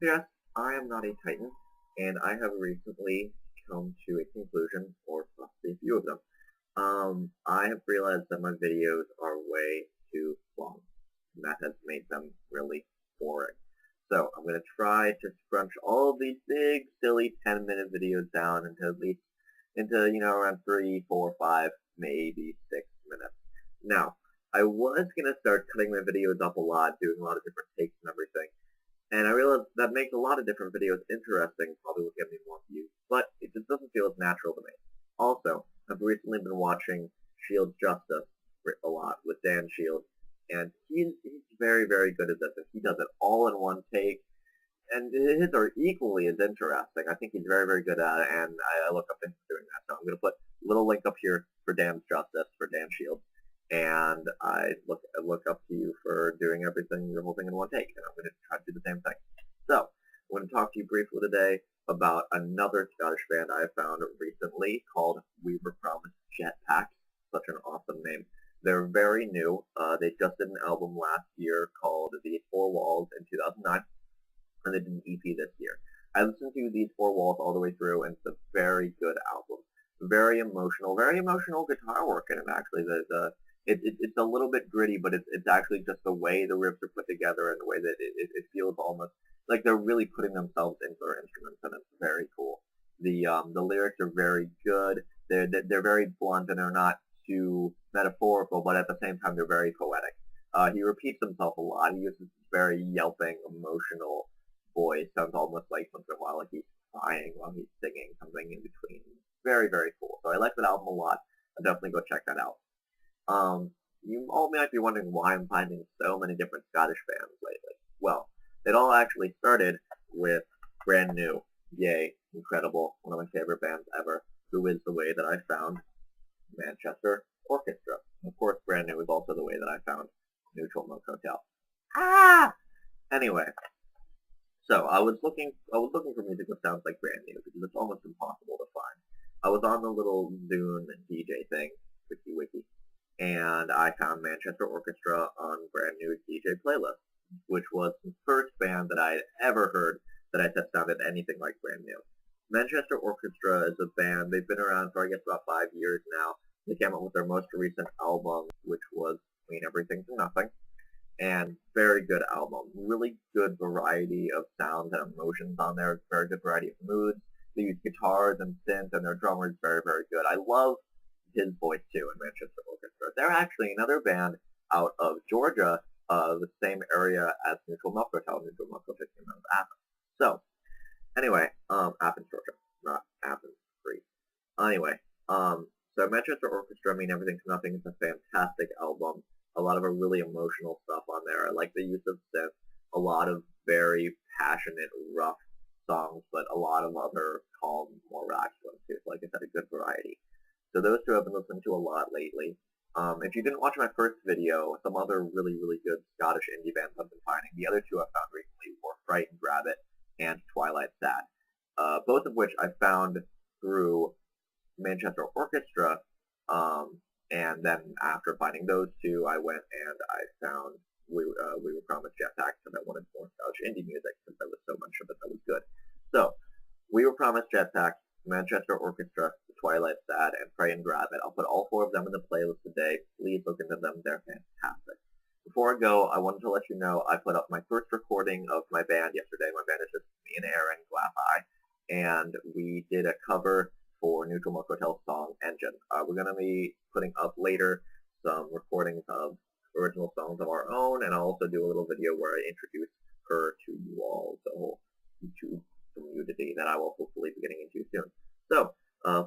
Yes, I am not a Titan, and I have recently come to a conclusion, or possibly a few of them. I have realized that my videos are way too long, and that has made them really boring. So I'm going to try to scrunch all of these big, silly 10-minute videos down into at least around 3, 4, 5, maybe 6 minutes. Now, I was going to start cutting my videos up a lot, doing a lot of different takes and everything, and I realized that makes a lot of different videos interesting, probably will get me more views, but it just doesn't feel as natural to me. Also, I've recently been watching Shield Justice a lot with Dan Shield, and he's very, very good at this, and he does it all in one take, and his are equally as interesting. I think he's very, very good at it, and I look up to him doing that. So I'm going to put a little link up here for Dan's Justice, for Dan Shield, and I look up to you for doing everything, the whole thing in one take, and I'm going to try to do the same thing. So, I'm going to talk to you briefly today about another Scottish band I found recently called We Were Promised Jetpacks. Such an awesome name. They're very new. They just did an album last year called The Four Walls in 2009, and they did an EP this year. I listened to These Four Walls all the way through, and it's a very good album. Very emotional guitar work in it, actually. It's a little bit gritty, but it's actually just the way the riffs are put together and the way that it feels almost like they're really putting themselves into their instruments, and it's very cool. The lyrics are very good. They're very blunt, and they're not too metaphorical, but at the same time they're very poetic. He repeats himself a lot. He uses this very yelping, emotional voice. Sounds almost like once in a while like he's crying while he's singing, something in between. Very, very cool. So I like that album a lot. I'll definitely go check that out. You all might be wondering why I'm finding so many different Scottish bands lately. Well, it all actually started with Brand New. Yay, incredible, one of my favorite bands ever. Who is the way that I found Manchester Orchestra. Of course, Brand New is also the way that I found Neutral Milk Hotel. Ah! Anyway, so I was looking for music that sounds like Brand New because it's almost impossible to find. I was on the little Zune DJ thing, wiki, and I found Manchester Orchestra on Brand New's DJ playlist, which was the first band that I had ever heard that I said sounded anything like Brand New. Manchester Orchestra is a band, they've been around for I guess about 5 years now. They came out with their most recent album, which was Mean Everything to Nothing, and very good album. Really good variety of sounds and emotions on there, very good variety of moods. They use guitars and synths, and their drummer is very, very good. I love his voice too in Manchester Orchestra. They're actually another band out of Georgia, the same area as Neutral Milk Hotel. Neutral Milk Hotel came out of Athens. So anyway, Athens, Georgia, not Athens, Greece. Anyway, so Manchester Orchestra, Mean Everything to Nothing is a fantastic album. A lot of a really emotional stuff on there. I like the use of synth. A lot of very passionate, rough songs, but a lot of other calm, more relaxed ones too. So like I said, a good variety. So those two I've been listening to a lot lately. If you didn't watch my first video, some other really, really good Scottish indie bands I've been finding. The other two I found recently were Frightened Rabbit and Twilight Sad, both of which I found through Manchester Orchestra. And then after finding those two, I went and I found We Were Promised Jetpacks, and I wanted more Scottish indie music since there was so much of it that was good. So, We Were Promised Jetpacks, Manchester Orchestra, The Twilight Sad, and Frightened Rabbit. I'll put all four of them in the playlist today. Please look into them. They're fantastic. Before I go, I wanted to let you know I put up my first recording of my band yesterday. My band is just me and Aaron, Glass Eye, and we did a cover for Neutral Milk Hotel's song Engine. We're going to be putting up later some recordings of original songs of our own, and I'll also do a little video where I introduce her to you all, the whole YouTube community that I will hopefully be getting into soon. So,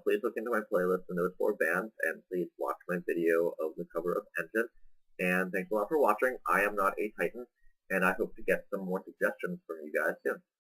please look into my playlist and those four bands, and please watch my video of the cover of Engine. And thanks a lot for watching. I am not a Titan, and I hope to get some more suggestions from you guys soon.